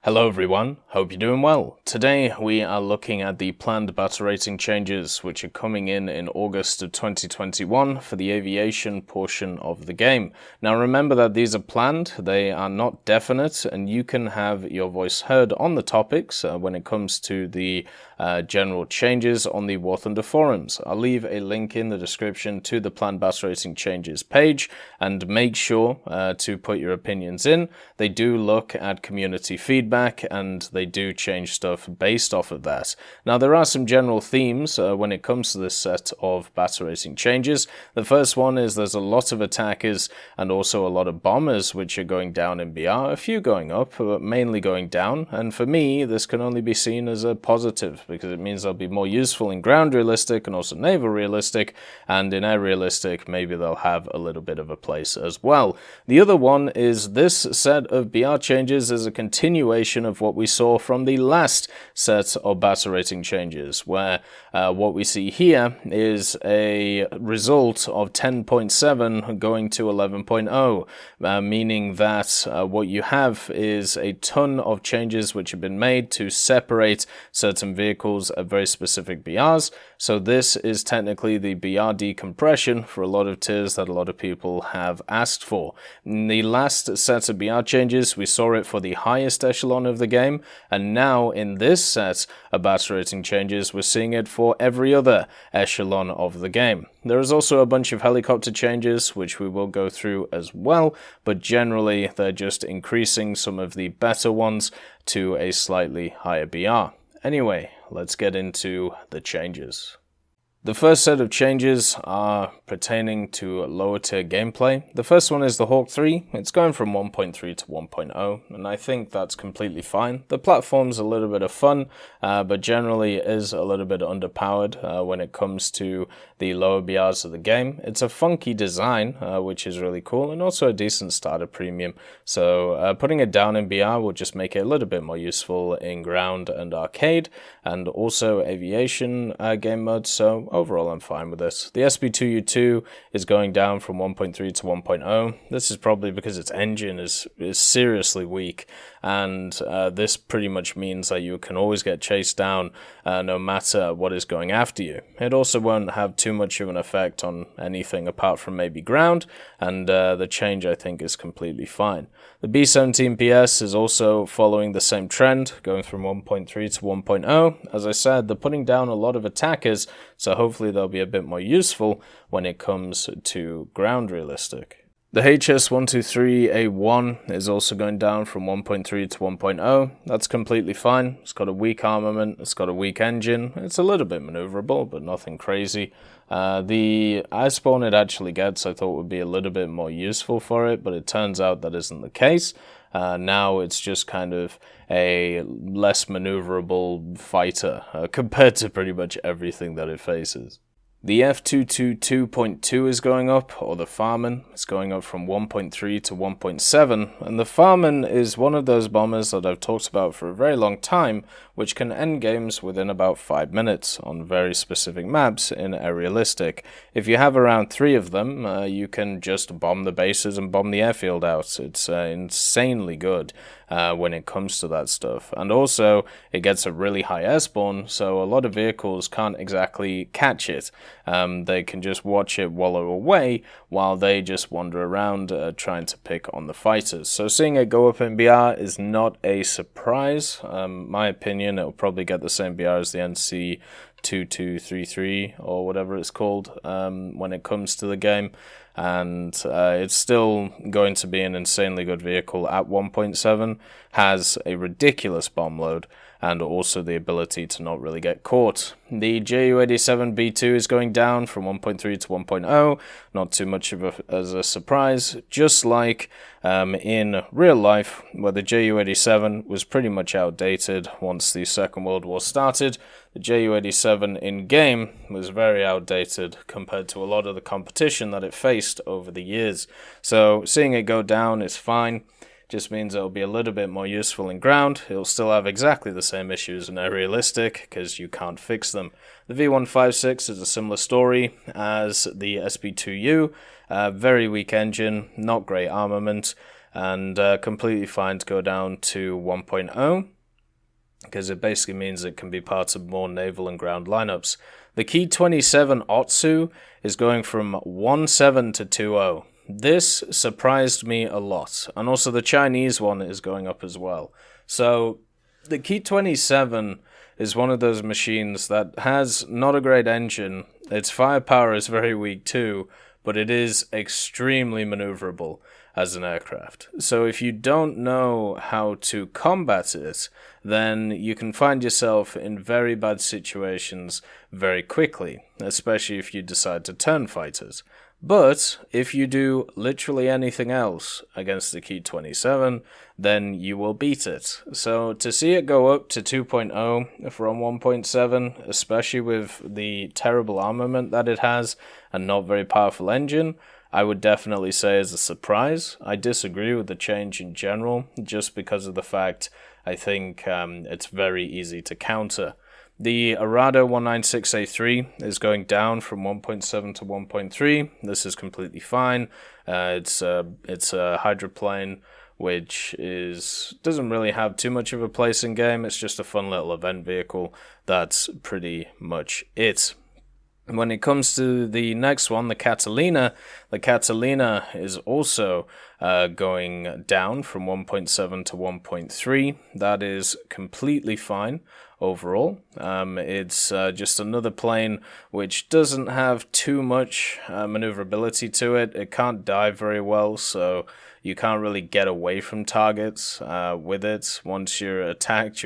Hello everyone, hope you're doing well. Today we are looking at the planned battle rating changes which are coming in August of 2021 for the aviation portion of the game. Now remember that these are planned, they are not definite, and you can have your voice heard on the topics when it comes to the general changes on the War Thunder forums. I'll leave a link in the description to the planned battle rating changes page, and make sure to put your opinions in. They do look at community feedback and they do change stuff based off of that. Now there are some general themes when it comes to this set of battle rating changes. The first one is there's a lot of attackers and also a lot of bombers which are going down in BR, a few going up, but mainly going down, and for me this can only be seen as a positive because it means they'll be more useful in ground realistic and also naval realistic, and in air realistic maybe they'll have a little bit of a place as well. The other one is this set of BR changes is a continuation of what we saw from the last set of battle rating changes, where what we see here is a result of 10.7 going to 11.0, meaning that what you have is a ton of changes which have been made to separate certain vehicles at very specific BRs. So this is technically the BR decompression for a lot of tiers that a lot of people have asked for. In the last set of BR changes, we saw it for the highest echelon of the game, and now in this set of battle rating changes, we're seeing it for every other echelon of the game. There is also a bunch of helicopter changes, which we will go through as well, but generally they're just increasing some of the better ones to a slightly higher BR. Anyway, let's get into the changes. The first set of changes are pertaining to lower tier gameplay. The first one is the Hawk 3. It's going from 1.3 to 1.0, and I think that's completely fine. The platform's a little bit of fun, but generally is a little bit underpowered when it comes to the lower BRs of the game. It's a funky design, which is really cool, and also a decent starter premium. So putting it down in BR will just make it a little bit more useful in ground and arcade, and also aviation game mode. So overall, I'm fine with this. The SB2U2 is going down from 1.3 to 1.0. This is probably because its engine is seriously weak, and this pretty much means that you can always get chased down no matter what is going after you. It also won't have too much of an effect on anything apart from maybe ground, and the change I think is completely fine. The B17PS is also following the same trend, going from 1.3 to 1.0. As I said, they're putting down a lot of attackers, so hopefully they'll be a bit more useful when it comes to ground realistic. The HS123A1 is also going down from 1.3 to 1.0. That's completely fine. It's got a weak armament, it's got a weak engine, it's a little bit maneuverable, but nothing crazy. The iceborne it actually gets I thought would be a little bit more useful for it, but it turns out that isn't the case. Now it's just kind of a less maneuverable fighter compared to pretty much everything that it faces. The F222.2 is going up, or the Farman. It's going up from 1.3 to 1.7, and the Farman is one of those bombers that I've talked about for a very long time, which can end games within about 5 minutes on very specific maps in air realistic. If you have around 3 of them, you can just bomb the bases and bomb the airfield out. It's insanely good when it comes to that stuff. And also, it gets a really high airspawn, so a lot of vehicles can't exactly catch it. They can just watch it wallow away while they just wander around trying to pick on the fighters. So seeing it go up in BR is not a surprise. My opinion, it'll probably get the same BR as the NC2233 or whatever it's called when it comes to the game. And it's still going to be an insanely good vehicle at 1.7, has a ridiculous bomb load, and also the ability to not really get caught. The Ju-87B2 is going down from 1.3 to 1.0, not too much of as a surprise, just like in real life, where the Ju-87 was pretty much outdated once the Second World War started. The Ju-87 in-game was very outdated compared to a lot of the competition that it faced over the years. So seeing it go down is fine. Just means it'll be a little bit more useful in ground. It'll still have exactly the same issues in air realistic because you can't fix them. The V156 is a similar story as the SB2U. Very weak engine, not great armament. and completely fine to go down to 1.0, because it basically means it can be part of more naval and ground lineups. The Key 27 Otsu is going from 1.7 to 2.0. This surprised me a lot, and also the Chinese one is going up as well. So the Key 27 is one of those machines that has not a great engine. Its firepower is very weak too, but it is extremely maneuverable as an aircraft. So if you don't know how to combat it, then you can find yourself in very bad situations very quickly, especially if you decide to turn fighters. But if you do literally anything else against the Key 27, then you will beat it. So to see it go up to 2.0 from 1.7, especially with the terrible armament that it has and not very powerful engine, I would definitely say is a surprise. I disagree with the change in general, just because of the fact I think it's very easy to counter. The Errada 196A3 is going down from 1.7 to 1.3. This is completely fine. It's a hydroplane which doesn't really have too much of a place in game. It's just a fun little event vehicle. That's pretty much it. When it comes to the next one, the Catalina is also going down from 1.7 to 1.3. That is completely fine overall. It's just another plane which doesn't have too much maneuverability to it. It can't dive very well, so you can't really get away from targets with it. Once you're attacked,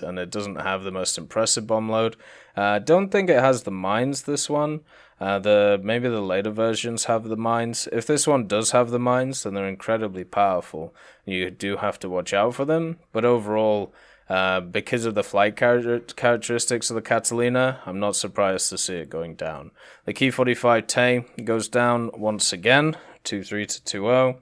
and it doesn't have the most impressive bomb load. Don't think it has the mines, this one. Maybe the later versions have the mines. If this one does have the mines, then they're incredibly powerful. You do have to watch out for them, but overall, because of the flight characteristics of the Catalina, I'm not surprised to see it going down. The Key 45 Tay goes down once again, 2.3 to 2.0.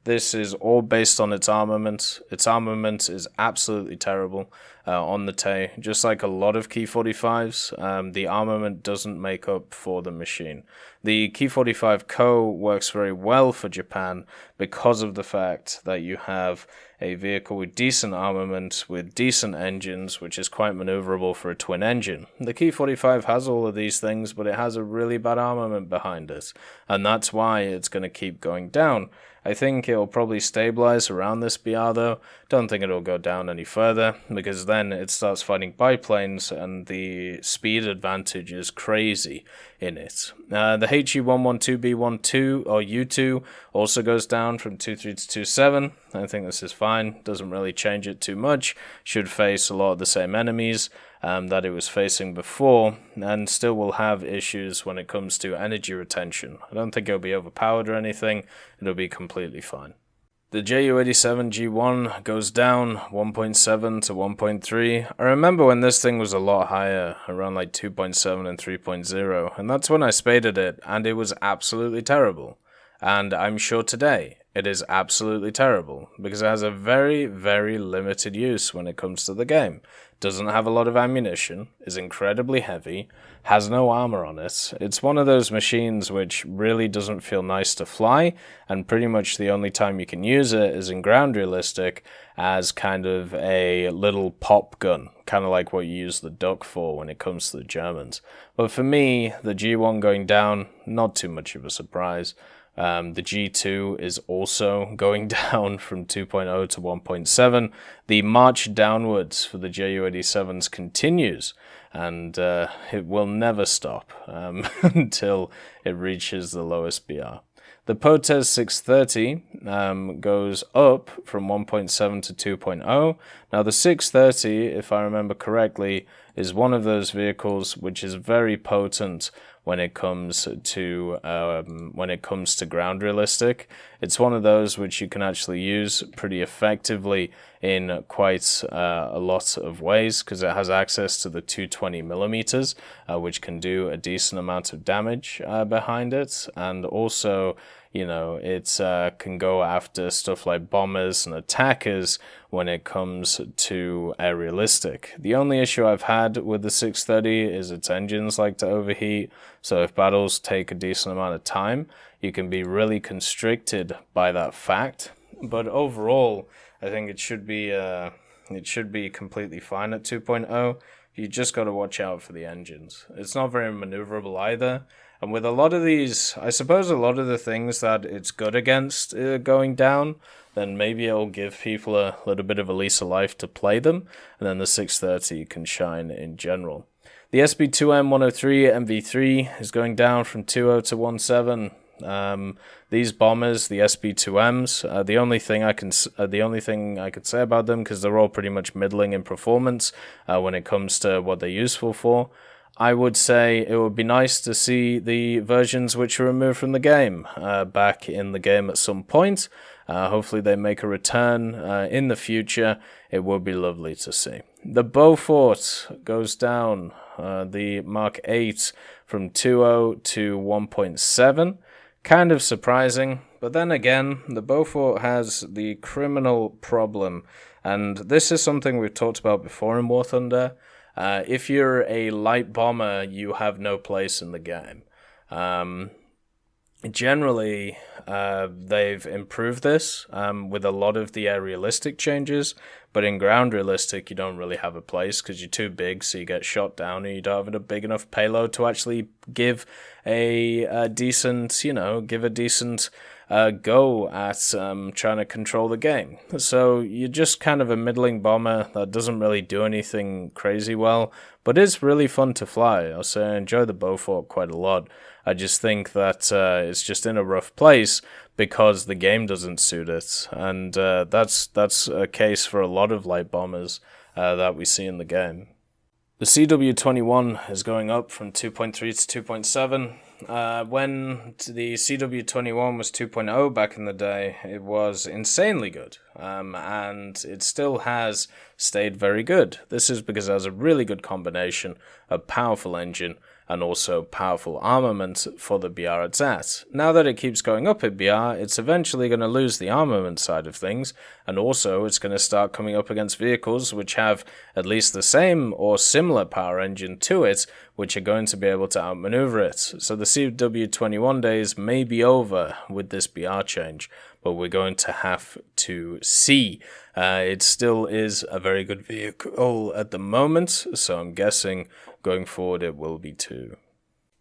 This is all based on its armament. Its armament is absolutely terrible on the Tay. Just like a lot of Key 45s, the armament doesn't make up for the machine. The Key 45 Co works very well for Japan because of the fact that you have a vehicle with decent armament, with decent engines, which is quite maneuverable for a twin engine. The Key 45 has all of these things, but it has a really bad armament behind it, and that's why it's going to keep going down. I think it'll probably stabilize around this BR though. Don't think it'll go down any further, because then it starts fighting biplanes and the speed advantage is crazy in it. The HE112B12 or U2 also goes down from 2.3 to 2.7. I think this is fine. Doesn't really change it too much. Should face a lot of the same enemies that it was facing before, and still will have issues when it comes to energy retention. I don't think it'll be overpowered or anything. It'll be completely fine. The Ju-87 G1 goes down 1.7 to 1.3. I remember when this thing was a lot higher, around like 2.7 and 3.0, and that's when I spaded it, and it was absolutely terrible. And I'm sure today it is absolutely terrible, because it has a very, very limited use when it comes to the game. Doesn't have a lot of ammunition, is incredibly heavy, has no armor on it. It's one of those machines which really doesn't feel nice to fly, and pretty much the only time you can use it is in ground realistic as kind of a little pop gun, kind of like what you use the Duck for when it comes to the Germans. But for me, the G1 going down, not too much of a surprise. The G2 is also going down from 2.0 to 1.7. The march downwards for the Ju-87s continues, and it will never stop until it reaches the lowest BR. The Potez 630 goes up from 1.7 to 2.0. Now the 630, if I remember correctly, is one of those vehicles which is very potent when it comes to ground realistic. It's one of those which you can actually use pretty effectively in quite a lot of ways, because it has access to the 220mm, which can do a decent amount of damage behind it, and also, you know, it can go after stuff like bombers and attackers when it comes to air realistic. The only issue I've had with the 630 is its engines like to overheat, so if battles take a decent amount of time, you can be really constricted by that fact. but overall, I think it should be completely fine at 2.0. You just got to watch out for the engines. It's not very maneuverable either. And with a lot of these, I suppose a lot of the things that it's good against going down, then maybe it'll give people a little bit of a lease of life to play them, and then the 630 can shine in general. The SB2M103 MV3 is going down from 2.0 to 1.7. These bombers, the SB2Ms, the only thing I could say about them, because they're all pretty much middling in performance when it comes to what they're useful for. I would say it would be nice to see the versions which were removed from the game back in the game at some point. Hopefully they make a return in the future. It would be lovely to see. The Beaufort goes down, the Mark 8 from 2.0 to 1.7. Kind of surprising, but then again, the Beaufort has the criminal problem, and this is something we've talked about before in War Thunder. If you're a light bomber, you have no place in the game. Generally, they've improved this with a lot of the air realistic changes, but in ground realistic, you don't really have a place because you're too big, so you get shot down, and you don't have a big enough payload to actually give a decent, go at trying to control the game. So you're just kind of a middling bomber that doesn't really do anything crazy well, but is really fun to fly. I'll say I enjoy the Beaufort quite a lot. I just think that it's just in a rough place because the game doesn't suit it, and that's a case for a lot of light bombers that we see in the game. The CW21 is going up from 2.3 to 2.7. When the CW21 was 2.0 back in the day, it was insanely good, and it still has stayed very good. This is because it has a really good combination of powerful engine and also powerful armament for the BR it's at. Now that it keeps going up at BR, it's eventually going to lose the armament side of things, and also it's going to start coming up against vehicles which have at least the same or similar power engine to it, which are going to be able to outmaneuver it. So the CW21 days may be over with this BR change, but we're going to have to see. It still is a very good vehicle at the moment, so I'm guessing going forward it will be too.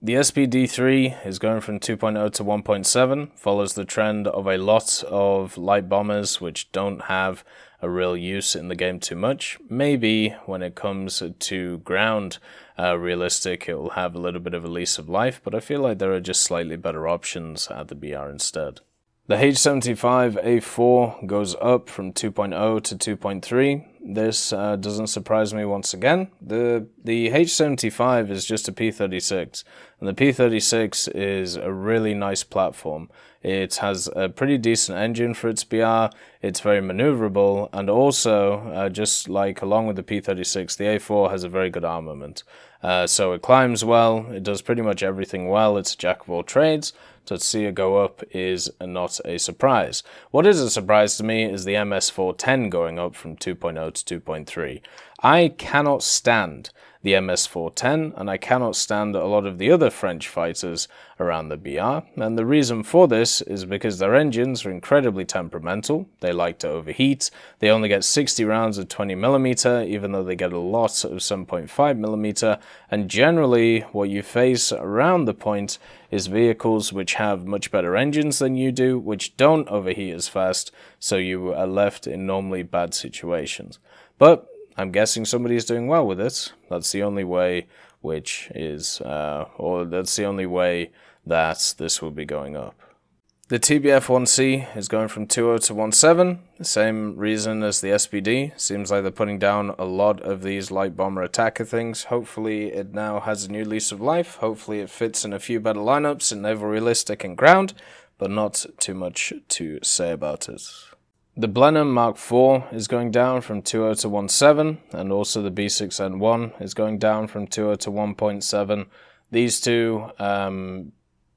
The SPD3 is going from 2.0 to 1.7, follows the trend of a lot of light bombers which don't have a real use in the game too much. Maybe when it comes to ground realistic, it will have a little bit of a lease of life, but I feel like there are just slightly better options at the BR instead. The H75A4 goes up from 2.0 to 2.3. This doesn't surprise me once again. The H75 is just a P36, and the P36 is a really nice platform. It has a pretty decent engine for its BR, it's very maneuverable, and also, just like along with the P36, the A4 has a very good armament. So it climbs well, it does pretty much everything well, it's a jack of all trades. To see it go up is not a surprise. What is a surprise to me is the MS410 going up from 2.0 to 2.3. I cannot stand the MS410, and I cannot stand a lot of the other French fighters around the BR, and the reason for this is because their engines are incredibly temperamental, they like to overheat, they only get 60 rounds of 20mm, even though they get a lot of 7.5mm, and generally what you face around the point is vehicles which have much better engines than you do, which don't overheat as fast, so you are left in normally bad situations. But I'm guessing somebody's doing well with it. That's the only way that's the only way that this will be going up. The TBF-1C is going from 2.0 to 1.7, the same reason as the SPD. Seems like they're putting down a lot of these light bomber attacker things. Hopefully it now has a new lease of life. Hopefully it fits in a few better lineups in naval realistic and ground, but not too much to say about it. The Blenheim Mark IV is going down from 2.0 to 1.7, and also the B6N1 is going down from 2.0 to 1.7. These two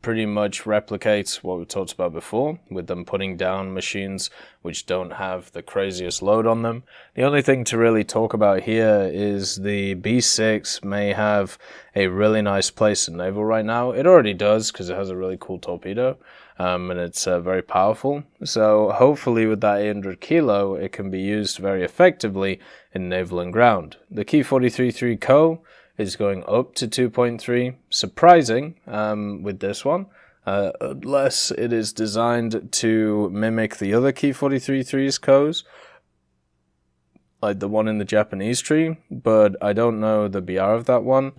pretty much replicates what we talked about before, with them putting down machines which don't have the craziest load on them. The only thing to really talk about here is the B6 may have a really nice place in naval right now. It already does, because it has a really cool torpedo, and it's very powerful. So hopefully with that 800 kilo, it can be used very effectively in naval and ground. The Key 43.3 Co is going up to 2.3, surprising with this one, unless it is designed to mimic the other Key 43.3's Co's, like the one in the Japanese tree, but I don't know the BR of that one.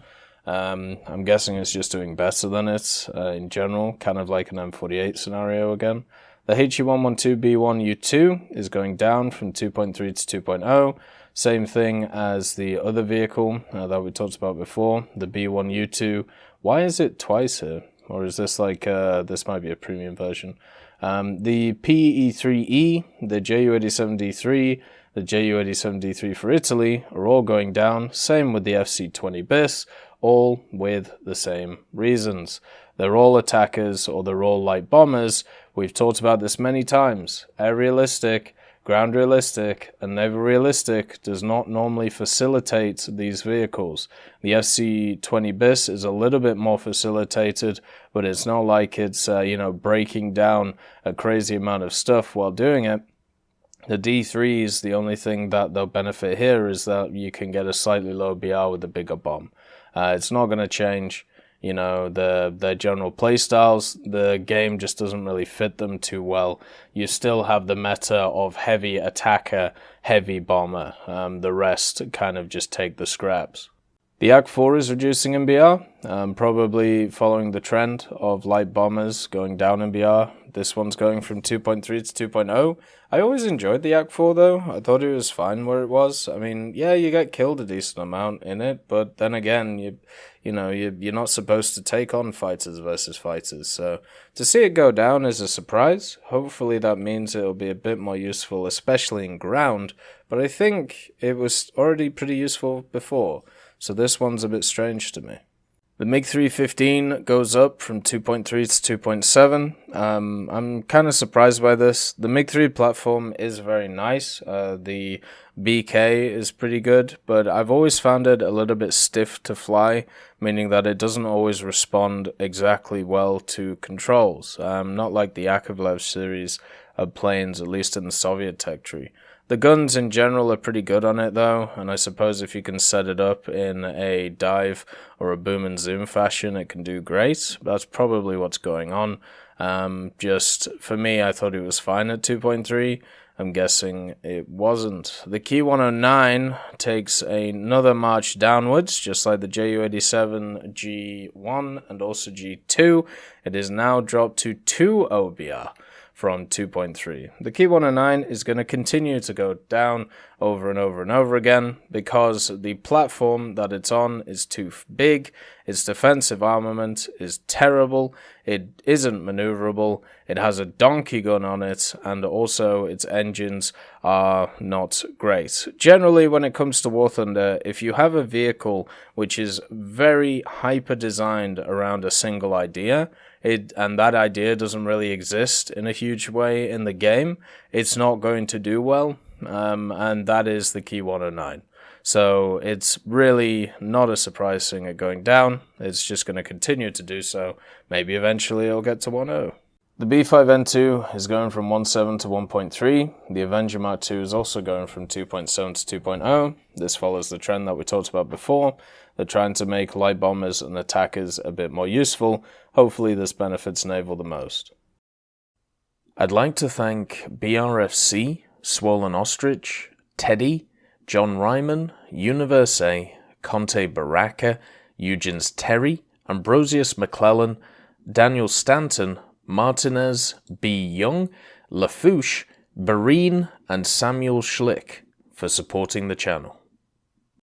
I'm guessing it's just doing better than it in general, kind of like an M48 scenario again. The HE112B1U2 is going down from 2.3 to 2.0. Same thing as the other vehicle that we talked about before, the B1U2. Why is it twice here? Or is this like, this might be a premium version. The PE3E, the JU87D3, the JU87D3 for Italy are all going down. Same with the FC20 bis, all with the same reasons. They're all attackers or they're all light bombers. We've talked about this many times. Air realistic, ground realistic, and naval realistic does not normally facilitate these vehicles. The FC20 bis is a little bit more facilitated, but it's not like it's breaking down a crazy amount of stuff while doing it. The D3s, the only thing that they'll benefit here is that you can get a slightly lower BR with a bigger bomb. It's not going to change, their general playstyles. The game just doesn't really fit them too well. You still have the meta of heavy attacker, heavy bomber. The rest kind of just take the scraps. The AK-4 is reducing in BR, probably following the trend of light bombers going down in BR. This one's going from 2.3 to 2.0. I always enjoyed the AK-4 though. I thought it was fine where it was. I mean, yeah, you get killed a decent amount in it, but then again, you're not supposed to take on fighters versus fighters. So to see it go down is a surprise. Hopefully that means it'll be a bit more useful, especially in ground. But I think it was already pretty useful before. So this one's a bit strange to me. The MiG-315 goes up from 2.3 to 2.7. I'm kind of surprised by this. The MiG-3 platform is very nice. The BK is pretty good, but I've always found it a little bit stiff to fly, meaning that it doesn't always respond exactly well to controls. Not like the Yakovlev series of planes, at least in the Soviet tech tree. The guns in general are pretty good on it though, and I suppose if you can set it up in a dive or a boom and zoom fashion, it can do great. That's probably what's going on. Just for me, I thought it was fine at 2.3. I'm guessing it wasn't. The Key 109 takes another march downwards, just like the JU87 G1 and also G2. It is now dropped to 2 OBR. From 2.3. The Key 109 is going to continue to go down over and over and over again because the platform that it's on is too big, its defensive armament is terrible, it isn't maneuverable, it has a donkey gun on it, and also its engines are not great. Generally, when it comes to War Thunder, if you have a vehicle which is very hyper-designed around a single idea, and that idea doesn't really exist in a huge way in the game, it's not going to do well, and that is the Key 109. So it's really not a surprise seeing it going down. It's just going to continue to do so. Maybe eventually it'll get to 1.0. The B5N2 is going from 1.7 to 1.3. The Avenger Mark II is also going from 2.7 to 2.0. This follows the trend that we talked about before. They're trying to make light bombers and attackers a bit more useful. Hopefully this benefits naval the most. I'd like to thank BRFC, Swollen Ostrich, Teddy, John Ryman, Universe, Conte Baraka, Eugens Terry, Ambrosius McClellan, Daniel Stanton, Martinez, B. Young, Lafouche, Barine, and Samuel Schlick for supporting the channel.